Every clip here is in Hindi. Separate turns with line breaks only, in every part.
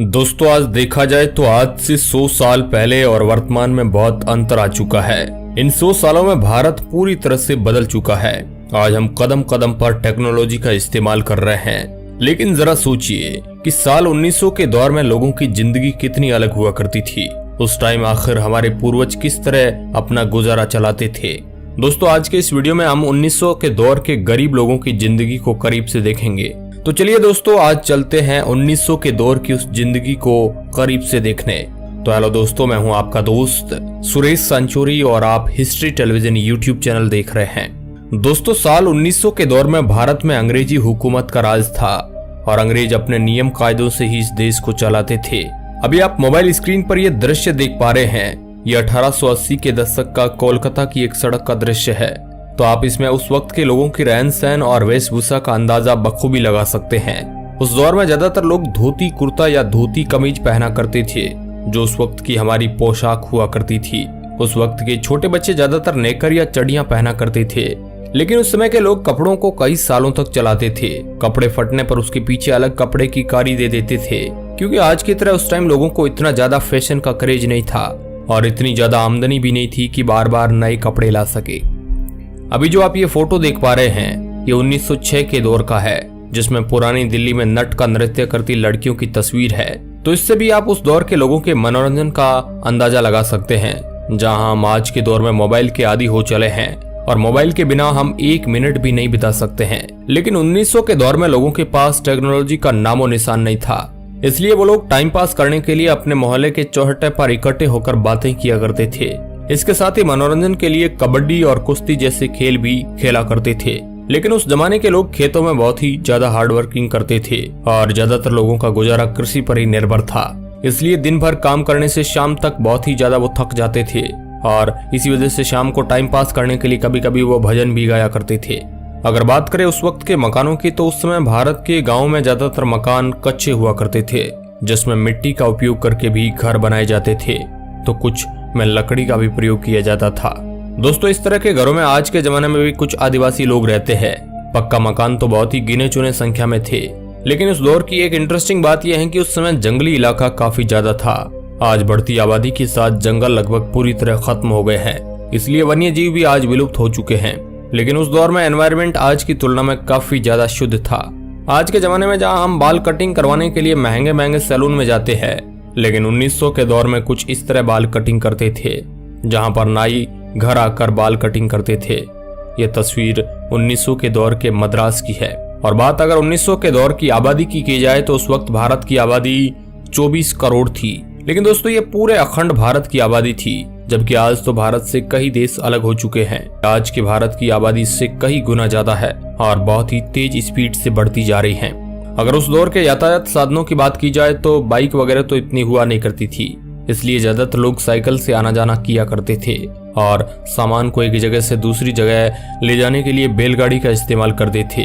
दोस्तों आज देखा जाए तो आज से 100 साल पहले और वर्तमान में बहुत अंतर आ चुका है। इन 100 सालों में भारत पूरी तरह से बदल चुका है। आज हम कदम कदम पर टेक्नोलॉजी का इस्तेमाल कर रहे हैं, लेकिन जरा सोचिए कि साल 1900 के दौर में लोगों की जिंदगी कितनी अलग हुआ करती थी। उस टाइम आखिर हमारे पूर्वज किस तरह अपना गुजारा चलाते थे। दोस्तों आज के इस वीडियो में हम 1900 के दौर के गरीब लोगों की जिंदगी को करीब से देखेंगे। तो चलिए दोस्तों आज चलते हैं 1900 के दौर की उस जिंदगी को करीब से देखने। तो हेलो दोस्तों, मैं हूं आपका दोस्त सुरेश सांचोरी और आप हिस्ट्री टेलीविजन यूट्यूब चैनल देख रहे हैं। दोस्तों साल 1900 के दौर में भारत में अंग्रेजी हुकूमत का राज था और अंग्रेज अपने नियम कायदों से ही इस देश को चलाते थे। अभी आप मोबाइल स्क्रीन पर यह दृश्य देख पा रहे हैं। यह 1880 के दशक का कोलकाता की एक सड़क का दृश्य है। तो आप इसमें उस वक्त के लोगों की रहन सहन और वेशभूषा का अंदाजा बखूबी लगा सकते हैं। उस दौर में ज्यादातर लोग धोती कुर्ता या धोती कमीज पहना करते थे, जो उस वक्त की हमारी पोशाक हुआ करती थी। उस वक्त के छोटे बच्चे ज्यादातर नेकर या चड़ियां पहना करते थे, लेकिन उस समय के लोग कपड़ों को कई सालों तक चलाते थे। कपड़े फटने पर उसके पीछे अलग कपड़े की कारी दे देते थे, क्योंकि आज की तरह उस टाइम लोगों को इतना ज्यादा फैशन का क्रेज नहीं था और इतनी ज्यादा आमदनी भी नहीं थी कि बार बार नए कपड़े ला सके। अभी जो आप ये फोटो देख पा रहे हैं, ये 1906 के दौर का है, जिसमें पुरानी दिल्ली में नट का नृत्य करती लड़कियों की तस्वीर है। तो इससे भी आप उस दौर के लोगों के मनोरंजन का अंदाजा लगा सकते हैं, जहां हम आज के दौर में मोबाइल के आदी हो चले हैं और मोबाइल के बिना हम 1 मिनट भी नहीं बिता सकते हैं। लेकिन 1900 के दौर में लोगों के पास टेक्नोलॉजी का नामो निशान नहीं था, इसलिए वो लोग टाइम पास करने के लिए अपने मोहल्ले के चौहट्टे पर इकट्ठे होकर बातें किया करते थे। इसके साथ ही मनोरंजन के लिए कबड्डी और कुश्ती जैसे खेल भी खेला करते थे। लेकिन उस जमाने के लोग खेतों में बहुत ही ज्यादा हार्ड वर्किंग करते थे और ज्यादातर लोगों का गुजारा कृषि पर ही निर्भर था। इसलिए दिन भर काम करने से शाम तक बहुत ही ज्यादा वो थक जाते थे और इसी वजह से शाम को टाइम पास करने के लिए कभी कभी वो भजन भी गाया करते थे। अगर बात करें उस वक्त के मकानों की, तो उस समय भारत के गाँव में ज्यादातर मकान कच्चे हुआ करते थे, जिसमें मिट्टी का उपयोग करके भी घर बनाए जाते थे, तो कुछ में लकड़ी का भी प्रयोग किया जाता था। दोस्तों इस तरह के घरों में आज के जमाने में भी कुछ आदिवासी लोग रहते हैं। पक्का मकान तो बहुत ही गिने चुने संख्या में थे, लेकिन उस दौर की एक इंटरेस्टिंग बात यह है कि उस समय जंगली इलाका काफी ज्यादा था। आज बढ़ती आबादी के साथ जंगल लगभग पूरी तरह खत्म हो गए हैं, इसलिए वन्य जीव भी आज विलुप्त हो चुके हैं। लेकिन उस दौर में एनवायरमेंट आज की तुलना में काफी ज्यादा शुद्ध था। आज के जमाने में जहाँ हम बाल कटिंग करवाने के लिए महंगे महंगे सैलून में जाते हैं, लेकिन 1900 के दौर में कुछ इस तरह बाल कटिंग करते थे, जहां पर नाई घर आकर बाल कटिंग करते थे। यह तस्वीर 1900 के दौर के मद्रास की है। और बात अगर 1900 के दौर की आबादी की जाए तो उस वक्त भारत की आबादी 24 करोड़ थी। लेकिन दोस्तों ये पूरे अखंड भारत की आबादी थी, जबकि आज तो भारत से कई देश अलग हो चुके हैं। आज के भारत की आबादी से कई गुना ज्यादा है और बहुत ही तेज स्पीड से बढ़ती जा रही है। अगर उस दौर के यातायात साधनों की बात की जाए तो बाइक वगैरह तो इतनी हुआ नहीं करती थी, इसलिए ज्यादातर लोग साइकिल से आना जाना किया करते थे और सामान को एक जगह से दूसरी जगह ले जाने के लिए बैलगाड़ी का इस्तेमाल करते थे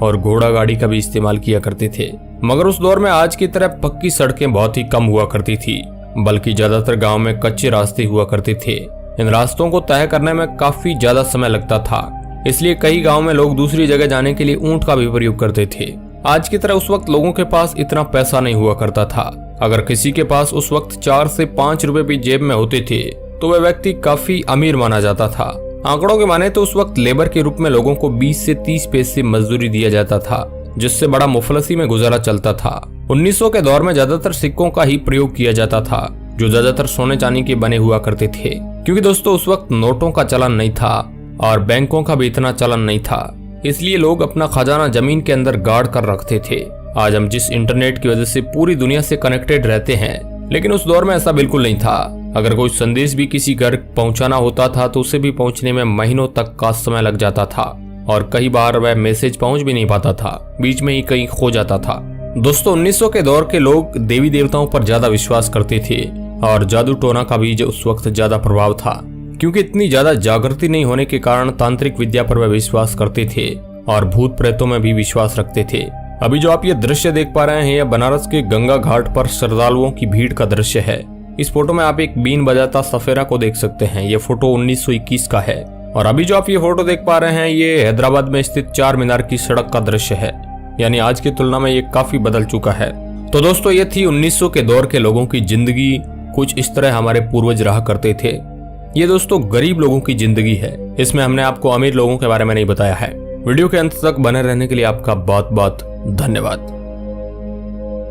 और घोड़ा गाड़ी का भी इस्तेमाल किया करते थे। मगर उस दौर में आज की तरह पक्की सड़कें बहुत ही कम हुआ करती थी, बल्कि ज्यादातर गाँव में कच्चे रास्ते हुआ करते थे। इन रास्तों को तय करने में काफी ज्यादा समय लगता था, इसलिए कई गाँव में लोग दूसरी जगह जाने के लिए ऊंट का भी प्रयोग करते थे। आज की तरह उस वक्त लोगों के पास इतना पैसा नहीं हुआ करता था। अगर किसी के पास उस वक्त 4 से 5 रुपए भी जेब में होते थे तो वह व्यक्ति काफी अमीर माना जाता था। आंकड़ों के माने तो उस वक्त लेबर के रूप में लोगों को 20 से 30 पैसे मजदूरी दिया जाता था, जिससे बड़ा मुफलसी में गुजारा चलता था। 1900 के दौर में ज्यादातर सिक्कों का ही प्रयोग किया जाता था, जो ज्यादातर सोने चांदी के बने हुआ करते थे, क्योंकि दोस्तों उस वक्त नोटों का चलन नहीं था और बैंकों का भी इतना चलन नहीं था। इसलिए लोग अपना खजाना जमीन के अंदर गाड़ कर रखते थे। आज हम जिस इंटरनेट की वजह से पूरी दुनिया से कनेक्टेड रहते हैं, लेकिन उस दौर में ऐसा बिल्कुल नहीं था। अगर कोई संदेश भी किसी घर पहुंचाना होता था तो उसे भी पहुंचने में महीनों तक का समय लग जाता था और कई बार वह मैसेज पहुंच भी नहीं पाता था, बीच में ही कहीं खो जाता था। दोस्तों 1900 के दौर के लोग देवी देवताओं पर ज्यादा विश्वास करते थे और जादू टोना का भी उस वक्त ज्यादा प्रभाव था, क्योंकि इतनी ज्यादा जागृति नहीं होने के कारण तांत्रिक विद्या पर वह विश्वास करते थे और भूत प्रेतों में भी विश्वास रखते थे। अभी जो आप ये दृश्य देख पा रहे हैं, यह बनारस के गंगा घाट पर श्रद्धालुओं की भीड़ का दृश्य है। इस फोटो में आप एक बीन बजाता सफेरा को देख सकते हैं। ये फोटो 1921 का है। और अभी जो आप ये फोटो देख पा रहे हैं, ये हैदराबाद में स्थित चार मीनार की सड़क का दृश्य है, यानी आज की तुलना में ये काफी बदल चुका है। तो दोस्तों ये थी 1900 के दौर के लोगों की जिंदगी। कुछ इस तरह हमारे पूर्वज रहा करते थे। ये दोस्तों गरीब लोगों की जिंदगी है, इसमें हमने आपको अमीर लोगों के बारे में नहीं बताया है। वीडियो के अंत तक बने रहने के लिए आपका बहुत बहुत धन्यवाद।